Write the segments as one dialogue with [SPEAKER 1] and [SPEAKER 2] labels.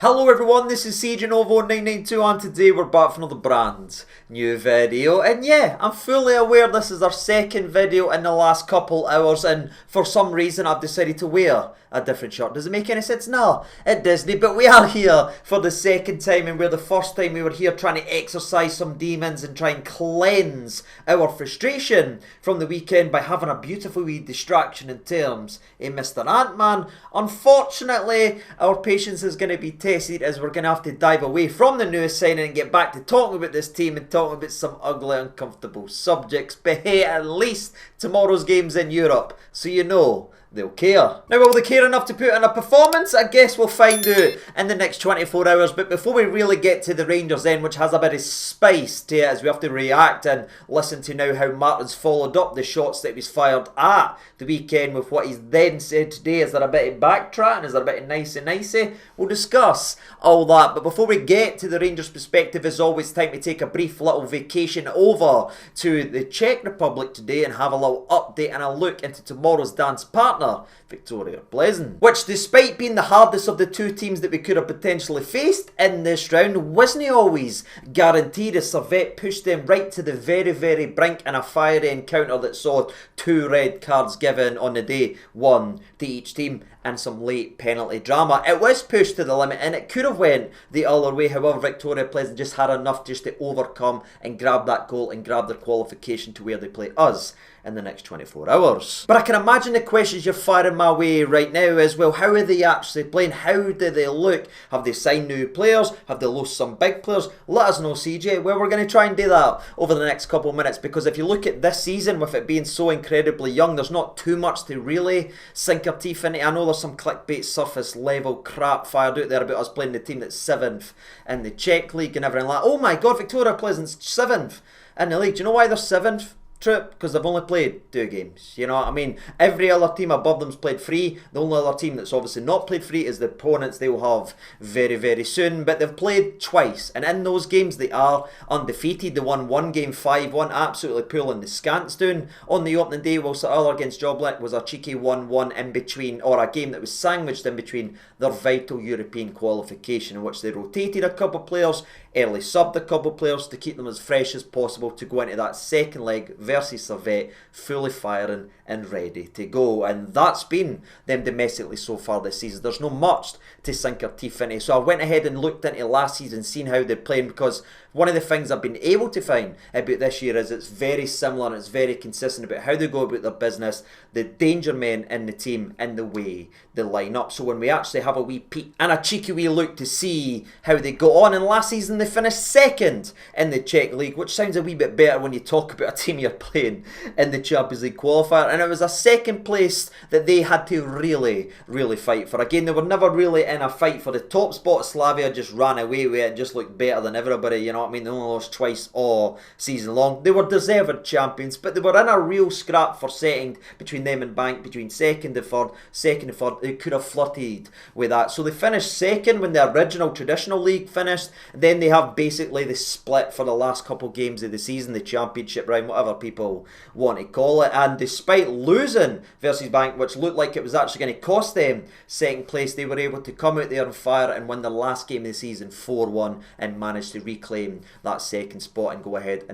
[SPEAKER 1] Hello everyone, this is CJNovo992 and today we're back for another brand new video. And yeah, I'm fully aware this is our second video in the last couple hours, and for some reason I've decided to wear a different shirt. Does it make any sense? No, it doesn't. But we are here for the second time, and where the first time we were here trying to exorcise some demons and try and cleanse our frustration from the weekend by having a beautiful wee distraction in terms of Mr. Ant-Man. Unfortunately, our patience is going to be tested as we're going to have to dive away from the newest signing and get back to talking about this team and talking about some ugly, uncomfortable subjects. But hey, at least tomorrow's game's in Europe, so you know they'll care. Now, will they care enough to put in a performance? I guess we'll find out in the next 24 hours. But before we really get to the Rangers end, which has a bit of spice to it, as we have to react and listen to now how Martin's followed up the shots that he was fired at the weekend with what he's then said today. Is there a bit of backtracking? Is there a bit of nicey? We'll discuss all that. But before we get to the Rangers perspective, as always, time to take a brief little vacation over to the Czech Republic today and have a little update and a look into tomorrow's dance partner, Viktoria Plzen, which, despite being the hardest of the two teams that we could have potentially faced in this round, wasn't always guaranteed, as Servette pushed them right to the very brink in a fiery encounter that saw 2 red cards given on the day, 1 to each team, and some late penalty drama. It was pushed to the limit and it could have went the other way. However, Viktoria Plzen just had enough just to overcome and grab that goal and grab their qualification to where they play us in the next 24 hours. But I can imagine the questions you're firing my way right now is, well, how are they actually playing? How do they look? Have they signed new players? Have they lost some big players? Let us know, CJ. Well, we're going to try and do that over the next couple of minutes, because if you look at this season, with it being so incredibly young, there's not too much to really sink our teeth into. I know there's some clickbait surface level crap fired out there about us playing the team that's 7th in the Czech League and everything like that. Oh my god, Viktoria Plzen's 7th in the league. Do you know why they're 7th? Trip, because they've only played 2 games. You know what I mean? Every other team above them's played 3. The only other team that's obviously not played 3 is the opponents they will have very soon. But they've played twice, and in those games they are undefeated. They won one game 5-1, absolutely pulling the scants down on the opening day, whilst the other against Joblek was a cheeky 1-1 in between, or a game that was sandwiched in between their vital European qualification, in which they rotated a couple of players, early subbed a couple of players to keep them as fresh as possible to go into that second leg versus Servette fully firing and ready to go. And that's been them domestically so far this season. There's not much to sink our teeth into. So I went ahead and looked into last season, seen how they're playing, because one of the things I've been able to find about this year is it's very similar and it's very consistent about how they go about their business, the danger men in the team, and the way they line up. So when we actually have a wee peek and a cheeky wee look to see how they got on, and last season they finished 2nd in the Czech League, which sounds a wee bit better when you talk about a team you're playing in the Champions League qualifier, and it was a 2nd place that they had to really fight for. Again, they were never really in a fight for the top spot. Slavia just ran away with it and just looked better than everybody, you know what I mean? They only lost twice all season long. They were deserved champions, but they were in a real scrap for second between them and Bank, between 2nd and 3rd. They could have flirted with that. So they finished 2nd when the original traditional league finished. Then they have basically the split for the last couple games of the season, the championship round, whatever people want to call it. And despite losing versus Bank, which looked like it was actually going to cost them 2nd place, they were able to come out there on fire and win the last game of the season 4-1 and manage to reclaim that 2nd spot and go ahead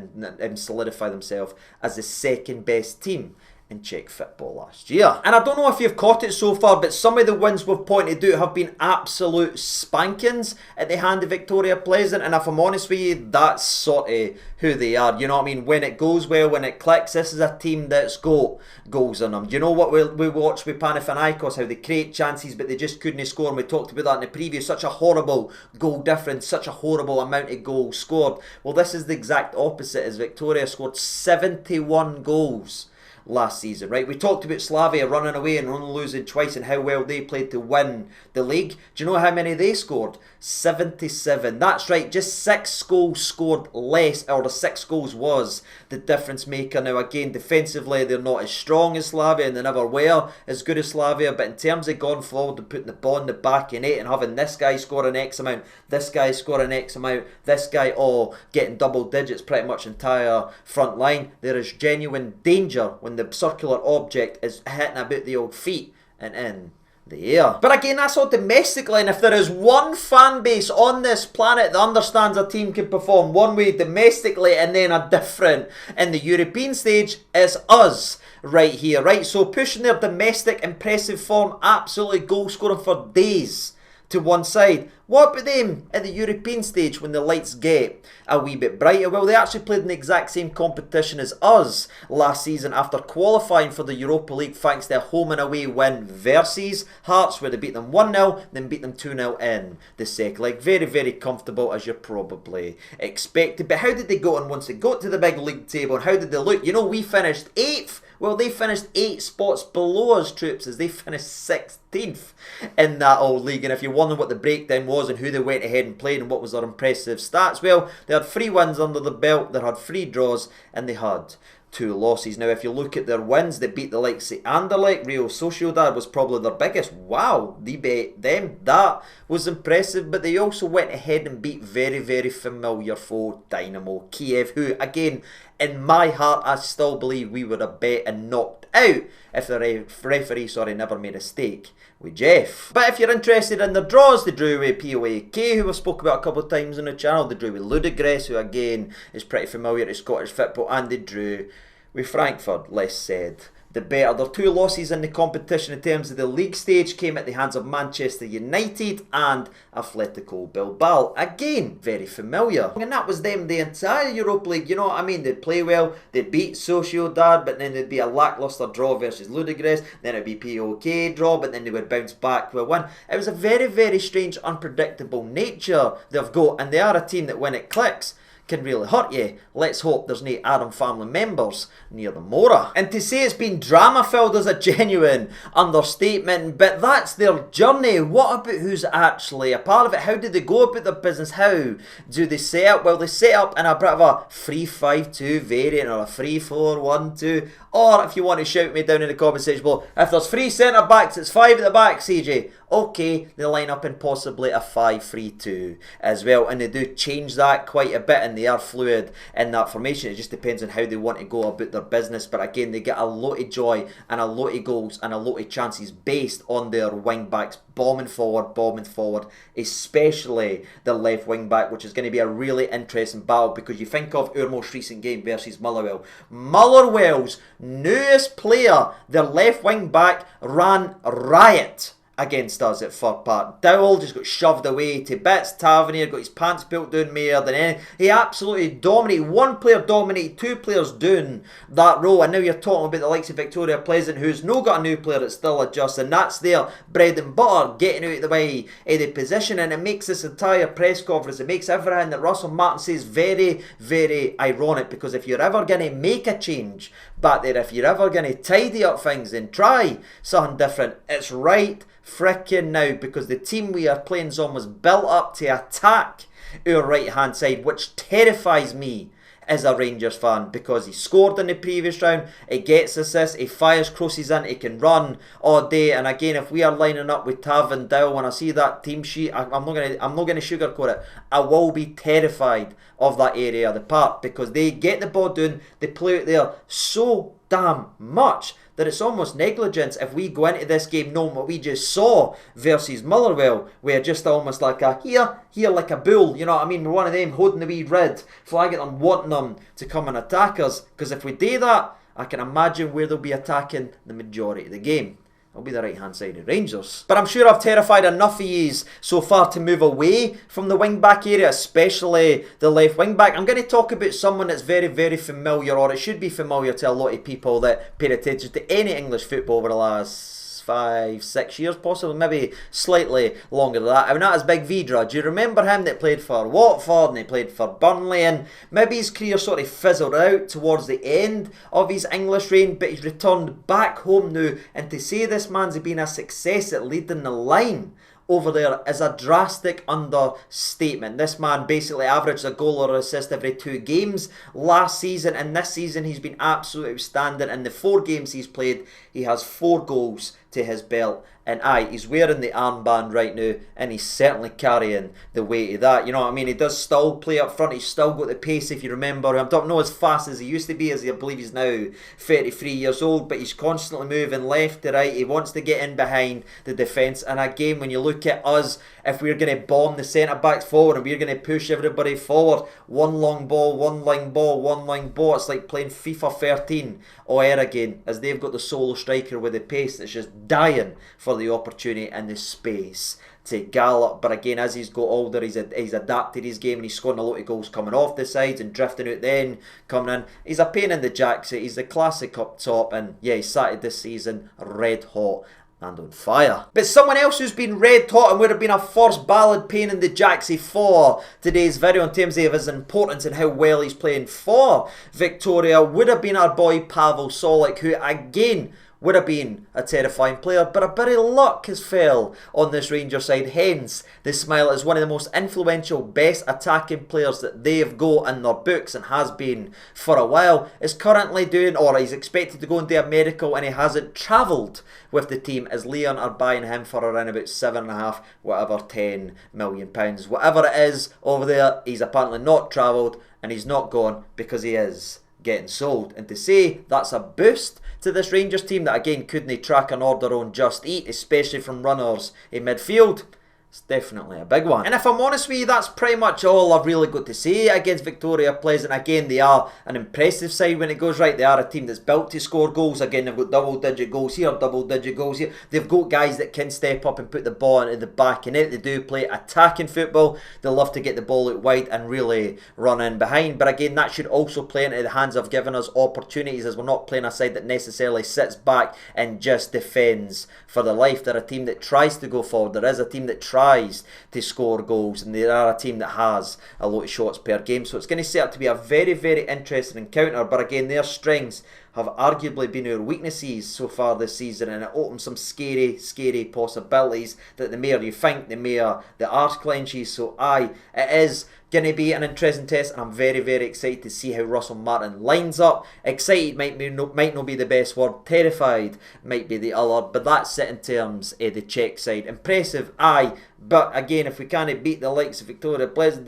[SPEAKER 1] and solidify themselves as the 2nd best team in Czech football last year. And I don't know if you've caught it so far, but some of the wins we've pointed out have been absolute spankings at the hand of Viktoria Plzen, and if I'm honest with you, that's sort of who they are. You know what I mean? When it goes well, when it clicks, this is a team that's got goals in them. Do you know what we watched with Panathinaikos, how they create chances but they just couldn't score, and we talked about that in the preview, such a horrible goal difference, such a horrible amount of goals scored. Well, this is the exact opposite, as Viktoria scored 71 goals last season, right? We talked about Slavia running away and only losing twice and how well they played to win the league. Do you know how many they scored? 77. That's right, just 6 goals scored less, or the 6 goals was the difference maker. Now again, defensively they're not as strong as Slavia, and they never were as good as Slavia, but in terms of going forward and putting the ball in the back in it and having this guy score an X amount, this guy score an X amount, this guy all getting double digits pretty much entire front line, there is genuine danger when the circular object is hitting about the old feet and in there. But again, that's all domestically, and if there is one fan base on this planet that understands a team can perform one way domestically and then a different in the European stage, it's us right here, right? So pushing their domestic impressive form, absolutely goal scoring for days to one side. What about them at the European stage when the lights get a wee bit brighter? Well, they actually played in the exact same competition as us last season after qualifying for the Europa League thanks to a home and away win versus Hearts, where they beat them 1-0, then beat them 2-0 in the second leg. Very, very comfortable, as you probably expected. But how did they go on once they got to the big league table, and how did they look? You know, we finished 8th. Well, they finished 8 spots below us, troops, as they finished 16th in that old league. And if you're wondering what the breakdown was and who they went ahead and played and what was their impressive stats, well, they had 3 wins under the belt, they had 3 draws, and they had 2 losses. Now, if you look at their wins, they beat the likes of Anderlecht. Real Sociedad was probably their biggest. Wow, they beat them. That was impressive. But they also went ahead and beat very, very familiar foe Dynamo Kiev, who, again, in my heart, I still believe we would have bet and knocked out if the referee never made a mistake with Jeff. But if you're interested in the draws, they drew with POAK, who I've spoke about a couple of times on the channel. They drew with Ludogorets, who again is pretty familiar to Scottish football, and they drew with Frankfurt, less said the better. Their 2 losses in the competition in terms of the league stage came at the hands of Manchester United and Atletico Bilbao. Again, very familiar. And that was them the entire Europa League, you know what I mean? They'd play well, they'd beat Sociedad, but then there'd be a lacklustre draw versus Ludogorets, then it'd be POK draw, but then they would bounce back with a win. It was a very, very strange, unpredictable nature they've got, and they are a team that when it clicks, can really hurt you. Let's hope there's no Adam family members near the Mora. And to say it's been drama filled is a genuine understatement, but that's their journey. What about who's actually a part of it? How do they go about their business? How do they set up? Well, they set up in a bit of a 3-5-2 variant or a 3-4-1-2, or if you want to shout me down in the comment section below, if there's 3 centre backs, it's 5 at the back, CJ. Okay, they line up in possibly a 5-3-2 as well, and they do change that quite a bit, and they are fluid in that formation. It just depends on how they want to go about their business, but again, they get a lot of joy and a lot of goals and a lot of chances based on their wing backs bombing forward, especially the left wing back, which is going to be a really interesting battle, because you think of our most recent game versus Motherwell. Motherwell's newest player, their left wing back, ran riot against us at Fir Park. Dowell just got shoved away to bits. Tavernier got his pants built down more than anything. He absolutely dominated. One player dominated 2 players doing that role, and now you're talking about the likes of Viktoria Plzen, who's no got a new player that's still adjusting. That's their bread and butter, getting out of the way of the position, and it makes this entire press conference, it makes everything that Russell Martin says very, very ironic, because if you're ever going to make a change back there, if you're ever going to tidy up things and try something different, it's right frickin' now, because the team we are playing on was built up to attack our right hand side, which terrifies me as a Rangers fan, because he scored in the previous round, he gets assists, he fires crosses in, he can run all day. And again, if we are lining up with Tav and Dow, when I see that team sheet, I'm not gonna sugarcoat it, I will be terrified of that area of the park, because they get the ball down, they play out there so damn much that it's almost negligence if we go into this game knowing what we just saw versus Motherwell. We're just almost like a here like a bull, you know what I mean? We're one of them holding the wee red, flagging them, wanting them to come and attack us, because if we do that, I can imagine where they'll be attacking the majority of the game. It'll be the right hand side of Rangers. But I'm sure I've terrified enough of yous so far to move away from the wing back area, especially the left wing back. I'm going to talk about someone that's very, very familiar, or it should be familiar to a lot of people that pay attention to any English football over the last 5-6 years, possibly, maybe slightly longer than that. And that is Big Vidra. Do you remember him that played for Watford and he played for Burnley, and maybe his career sort of fizzled out towards the end of his English reign, but he's returned back home now, and to say this man's been a success at leading the line over there is a drastic understatement. This man basically averaged a goal or assist every 2 games last season, and this season he's been absolutely outstanding. In the 4 games he's played, he has 4 goals to his belt And aye, he's wearing the armband right now, and he's certainly carrying the weight of that. You know what I mean? He does still play up front. He's still got the pace, if you remember. I'm talking not as fast as he used to be, as I believe he's now 33 years old, but he's constantly moving left to right. He wants to get in behind the defence. And again, when you look at us, if we're going to bomb the centre-backs forward and we're going to push everybody forward, one long ball, one line ball, one line ball, it's like playing FIFA 13 or again, as they've got the solo striker with the pace that's just dying for the opportunity and the space to gallop. But again, as he's got older, he's adapted his game and he's scoring a lot of goals coming off the sides and drifting out then, coming in. He's a pain in the jacks. He's the classic up top, and yeah, he started this season red hot and on fire. But someone else who's been red hot and would have been a first ballad pain in the jacksy for today's video in terms of his importance and how well he's playing for Viktoria would have been our boy Pavel Solik, who again would have been a terrifying player, but a bit of luck has fell on this Rangers side. Hence, the Smile is one of the most influential, best attacking players that they've got in their books and has been for a while. Is currently doing, or he's expected to go and do a medical, and he hasn't travelled with the team, as Leon are buying him for around about 7.5, whatever, £10 million. Whatever it is over there, he's apparently not travelled, and he's not gone because he is getting sold. And to say that's a boost to this Rangers team that again couldn't track an order on Just Eat, especially from runners in midfield, it's definitely a big one. And if I'm honest with you, that's pretty much all I've really got to say against Viktoria Plzen. Again, they are an impressive side when it goes right. They are a team that's built to score goals. Again, they've got double-digit goals here, double-digit goals here. They've got guys that can step up and put the ball into the back of net. They do play attacking football. They love to get the ball out wide and really run in behind. But again, that should also play into the hands of giving us opportunities, as we're not playing a side that necessarily sits back and just defends for their life. They're a team that tries to go forward. There is a team that tries to score goals, and they are a team that has a lot of shots per game, so it's going to set up to be a very, very interesting encounter. But again, their strengths have arguably been our weaknesses so far this season, and it opens some scary, scary possibilities that the more you think, the more the arse clenches. So aye, it is going to be an interesting test, and I'm very, very excited to see how Russell Martin lines up. Excited might not be the best word, terrified might be the other, but that's it in terms of the Czech side. Impressive, aye, but again, if we can't beat the likes of Viktoria Plzen,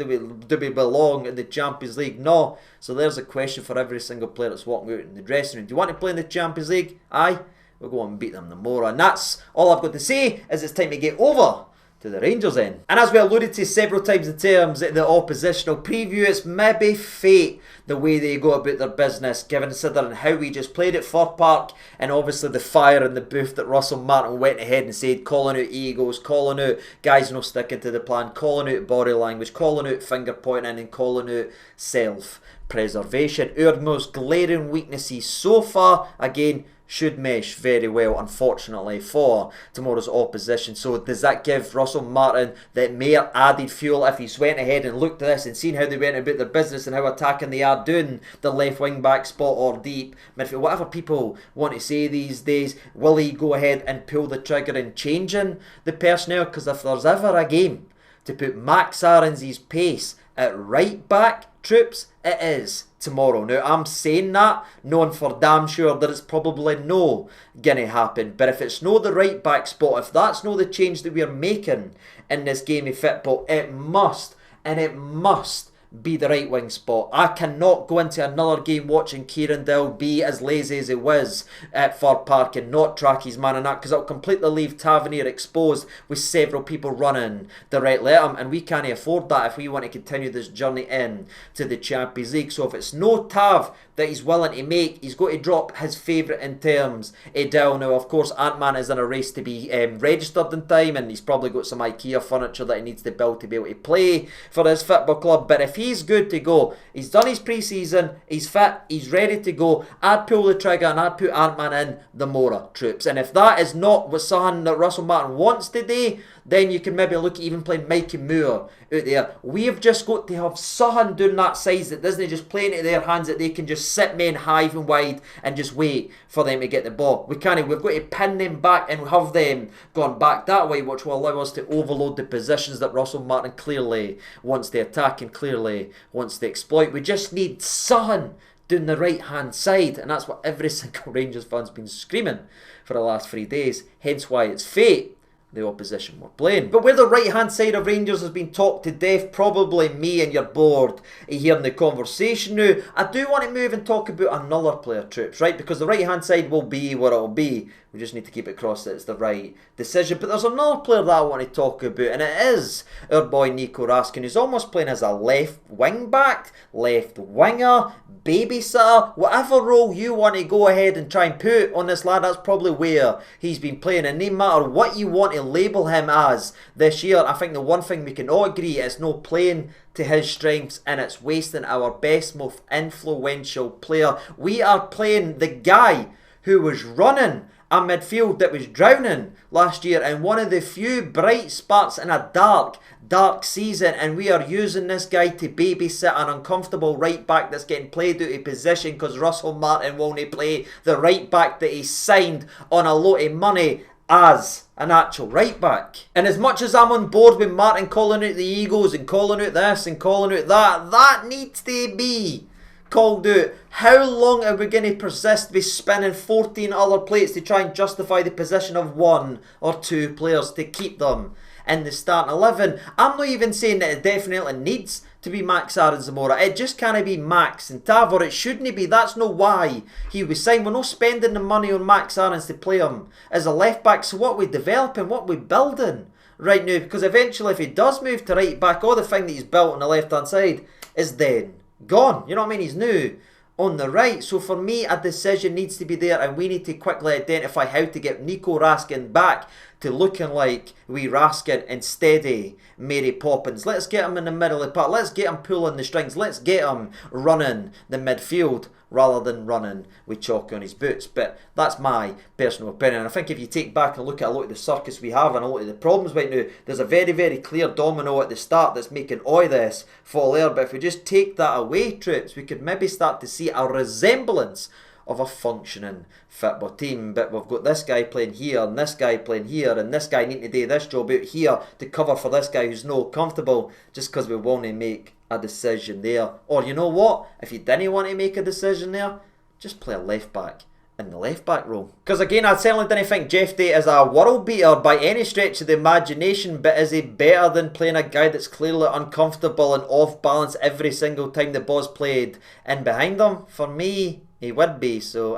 [SPEAKER 1] do we belong in the Champions League? No. So there's a question for every single player that's walking out in the dressing room. Do you want to play in the Champions League? Aye, we'll go and beat them tomorrow. And that's all I've got to say, is it's time to get over to the Rangers end. And as we alluded to several times in terms of the oppositional preview, it's maybe fate the way they go about their business, considering how we just played at Fir Park, and obviously the fire in the booth that Russell Martin went ahead and said, calling out egos, calling out guys not sticking to the plan, calling out body language, calling out finger pointing, and calling out self-preservation. Our most glaring weaknesses so far, again, should mesh very well, unfortunately, for tomorrow's opposition. So does that give Russell Martin that mere added fuel if he's went ahead and looked at this and seen how they went about their business and how attacking they are doing the left wing back spot or deep midfield, whatever people want to say these days? Will he go ahead and pull the trigger and changing the personnel? Because if there's ever a game to put Max Aarons' pace at right back, troops, it is tomorrow. Now, I'm saying that knowing for damn sure that it's probably no gonna happen, but if it's no the right back spot, if that's no the change that we're making in this game of football, it must, and it must be the right wing spot. I cannot go into another game watching Kieran Dell be as lazy as he was at Fir Park and not track his man in that, because it'll completely leave Tavernier exposed with several people running directly at him, and we can't afford that if we want to continue this journey in to the Champions League. So if it's no Tav that he's willing to make, he's got to drop his favourite in terms of Dell. Now, of course, Ant-Man is in a race to be registered in time, and he's probably got some IKEA furniture that he needs to build to be able to play for his football club. But if he's good to go, he's done his pre-season, he's fit, he's ready to go, I'd pull the trigger and I'd put Ant-Man in the Mora, troops. And if that is not what something that Russell Martin wants today, then you can maybe look at even playing Mikey Moore out there. We've just got to have someone doing that size that doesn't just play into their hands, that they can just sit men high and wide and just wait for them to get the ball. We've got to pin them back and have them gone back that way, which will allow us to overload the positions that Russell Martin clearly wants to attack and clearly wants to exploit. We just need someone down the right hand side, and that's what every single Rangers fan's been screaming for the last 3 days, hence why it's fate the opposition were playing. But where the right hand side of Rangers has been talked to death, probably me and you're bored of hearing the conversation now, I do want to move and talk about another player, troops, right? Because the right hand side will be what it'll be. We just need to keep it across that it's the right decision. But there's another player that I want to talk about, and it is our boy Nico Raskin, who's almost playing as a left wing back, left winger, babysitter, whatever role you want to go ahead and try and put on this lad, that's probably where he's been playing. And no matter what you want to label him as this year, I think the one thing we can all agree is no playing to his strengths, and it's wasting our best, most influential player. We are playing the guy who was running a midfield that was drowning last year, and one of the few bright sparks in a dark season, and we are using this guy to babysit an uncomfortable right back that's getting played out of position because Russell Martin won't play the right back that he signed on a lot of money as an actual right back. And as much as I'm on board with Martin calling out the egos and calling out this and calling out that, that needs to be called out. How long are we going to persist with spinning 14 other plates to try and justify the position of 1 or 2 players to keep them in the starting 11? I'm not even saying that it definitely needs to be Max Aaron Zamora. It just can't be Max and Tavor. It shouldn't be. That's not why he was signed. We're not spending the money on Max Aarons to play him as a left back. So what we developing, what we building right now? Because eventually if he does move to right back, all the thing that he's built on the left hand side is then gone. You know what I mean? He's new on the right. So for me, a decision needs to be there, and we need to quickly identify how to get Nico Raskin back to looking like wee Raskin instead of Mary Poppins. Let's get him in the middle of the park. Let's get him pulling the strings. Let's get him running the midfield rather than running with chalk on his boots. But that's my personal opinion. I think if you take back and look at a lot of the circus we have and a lot of the problems right now, there's a very, very clear domino at the start that's making all this fall there. But if we just take that away, troops, we could maybe start to see a resemblance of a functioning football team. But we've got this guy playing here and this guy playing here and this guy needing to do this job out here to cover for this guy who's not comfortable just because we want to make a decision there. Or you know what, if you didn't want to make a decision there, just play a left back in the left back role. Because again, I certainly didn't think Jeff Day is a world beater by any stretch of the imagination, but is he better than playing a guy that's clearly uncomfortable and off balance every single time the ball's played in behind him? For me, he would be. So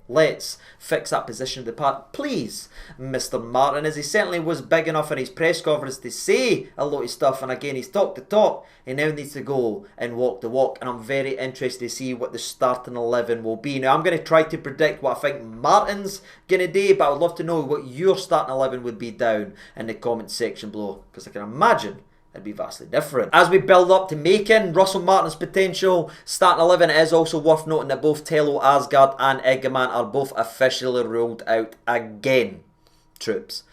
[SPEAKER 1] let's fix that position of the park, please, Mr. Martin, as he certainly was big enough in his press conference to say a lot of stuff, and again he's talked the talk, he now needs to go and walk the walk, and I'm very interested to see what the starting 11 will be. Now I'm going to try to predict what I think Martin's going to do, but I would love to know what your starting 11 would be down in the comment section below, because I can imagine it'd be vastly different. As we build up to making Russell Martin's potential starting 11, it is also worth noting that both Tello, Asgard and Egeman are both officially ruled out again, troops.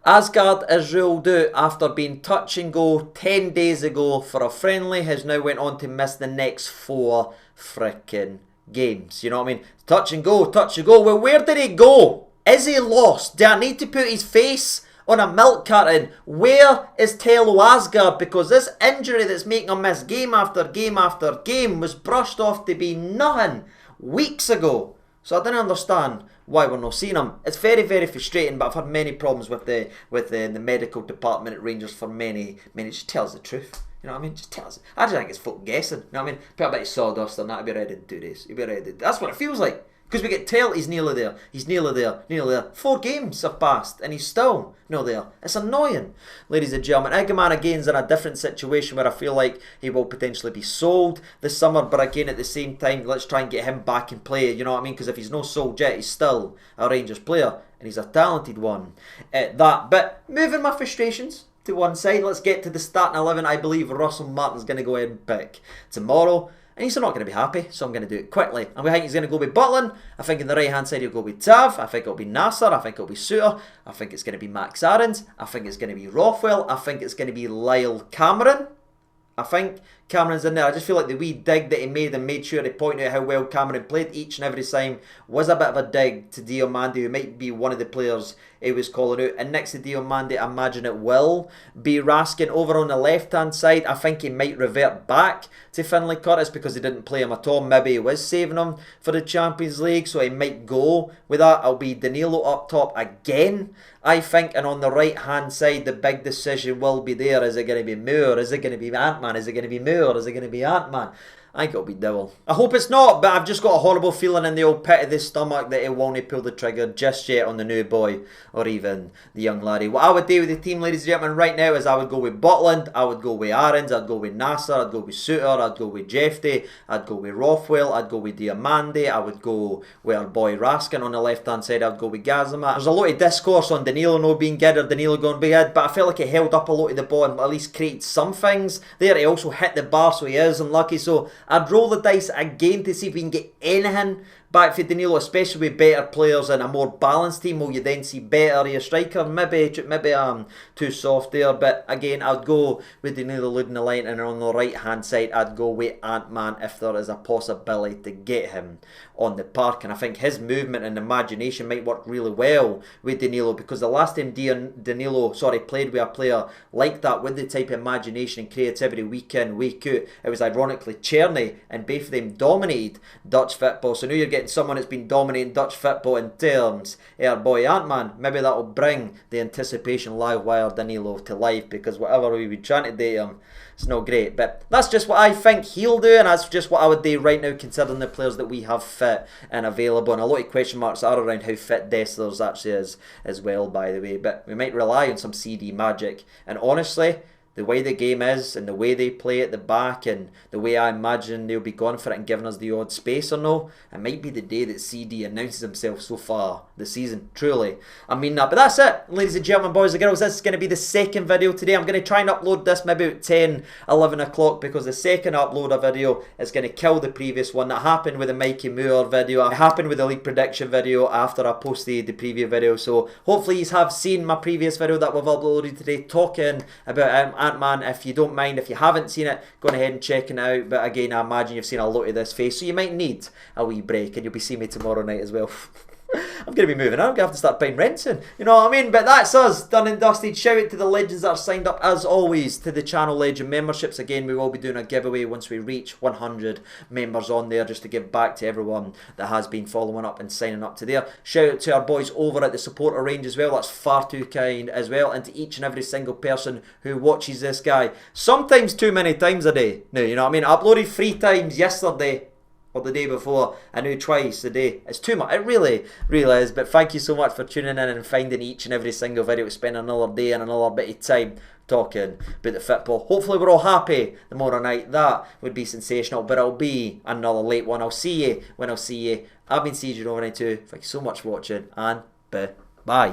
[SPEAKER 1] Asgard is ruled out after being touch and go 10 days ago for a friendly, has now went on to miss the next 4 frickin' games. You know what I mean? Touch and go, touch and go. Well, where did he go? Is he lost? Do I need to put his face on a milk carton? Where is Tello Asgard? Because this injury that's making him miss game after game after game was brushed off to be nothing weeks ago. So I didn't understand why we're not seeing him. It's very, very frustrating, but I've had many problems with the medical department at Rangers for many. Just tell us the truth. You know what I mean? Just tell us. I just think it's fucking guessing. You know what I mean? Put a bit of sawdust on that, he'll be ready in 2 days. He'll be ready. That's what it feels like. Because we get tell he's nearly there. He's nearly there. Nearly there. 4 games have passed and he's still not there. It's annoying, ladies and gentlemen. Egeman again's in a different situation where I feel like he will potentially be sold this summer. But again, at the same time, let's try and get him back in play. You know what I mean? Because if he's not sold yet, he's still a Rangers player. And he's a talented one at that. But moving my frustrations to one side, let's get to the starting 11 I believe Russell Martin's going to go ahead and pick tomorrow. And he's not going to be happy, so I'm going to do it quickly. I think he's going to go with Butland. I think in the right hand side he'll go with Tav. I think it'll be Nasser. I think it'll be Suter. I think it's going to be Max Aarons. I think it's going to be Rothwell. I think it's going to be Lyle Cameron. I think Cameron's in there. I just feel like the wee dig that he made sure to point out how well Cameron played each and every time was a bit of a dig to Diomande, who might be one of the players he was calling out. And next to Diomande, I imagine it will be Raskin. Over on the left-hand side, I think he might revert back to Finlay Curtis because he didn't play him at all. Maybe he was saving him for the Champions League, so he might go with that. It'll be Danilo up top again, I think. And on the right-hand side, the big decision will be there. Is it going to be Moore? Is it going to be Ant-Man? Is it going to be Moore? Is it going to be Ant-Man? I think it'll be Devil. I hope it's not, but I've just got a horrible feeling in the old pit of the stomach that he won't pull the trigger just yet on the new boy or even the young laddie. What I would do with the team, ladies and gentlemen, right now is I would go with Butland, I would go with Aarons, I'd go with Nasser, I'd go with Suter, I'd go with Jefty, I'd go with Rothwell, I'd go with Diomande, I would go with our boy Raskin on the left-hand side, I'd go with Gazama. There's a lot of discourse on Danilo no being good or Danilo going to be good, but I felt like he held up a lot of the ball and at least created some things there. He also hit the bar, so he is unlucky, so I'd roll the dice again to see if we can get anything back for Danilo, especially with better players and a more balanced team. Will you then see better your striker? Maybe I'm too soft there, but again, I'd go with Danilo leading the line, and on the right hand side, I'd go with Ant-Man if there is a possibility to get him on the park. And I think his movement and imagination might work really well with Danilo, because the last time Danilo played with a player like that with the type of imagination and creativity week in, week out, it was ironically Czerny, and both of them dominated Dutch football. So now you're getting someone that's been dominating Dutch football in terms of our boy Ant-Man. Maybe that'll bring the anticipation live wire Danilo to life, because whatever we've been trying to do him, it's not great. But that's just what I think he'll do, and that's just what I would do right now, considering the players that we have fit and available. And a lot of question marks are around how fit Dessler's actually is as well, by the way. But we might rely on some CD magic. And honestly, the way the game is and the way they play at the back and the way I imagine they'll be going for it and giving us the odd space or no, it might be the day that CD announces himself so far this season. Truly, I mean that. But that's it, ladies and gentlemen, boys and girls. This is going to be the second video today. I'm going to try and upload this maybe at 10, 11 o'clock, because the second upload of video is going to kill the previous one. That happened with the Mikey Moore video. It happened with the league prediction video after I posted the preview video. So hopefully you have seen my previous video that we've uploaded today talking about Ant-Man. If you don't mind, if you haven't seen it, go ahead and check it out. But again, I imagine you've seen a lot of this face, so you might need a wee break, and you'll be seeing me tomorrow night as well. I'm going to be moving on. I'm going to have to start paying rent soon. You know what I mean? But that's us, done and dusted. Shout out to the legends that are signed up, as always, to the channel Legend memberships. Again, we will be doing a giveaway once we reach 100 members on there, just to give back to everyone that has been following up and signing up to there. Shout out to our boys over at the supporter range as well. That's far too kind as well. And to each and every single person who watches this guy, sometimes too many times a day. Now, you know what I mean? I uploaded 3 times yesterday or the day before, I knew twice a day. It's too much. It really, really is. But thank you so much for tuning in and finding each and every single video. We spend another day and another bit of time talking about the football. Hopefully we're all happy tomorrow night. That would be sensational, but it'll be another late one. I'll see you when I'll see you. I've been CJ over 92. Thank you so much for watching, and bye.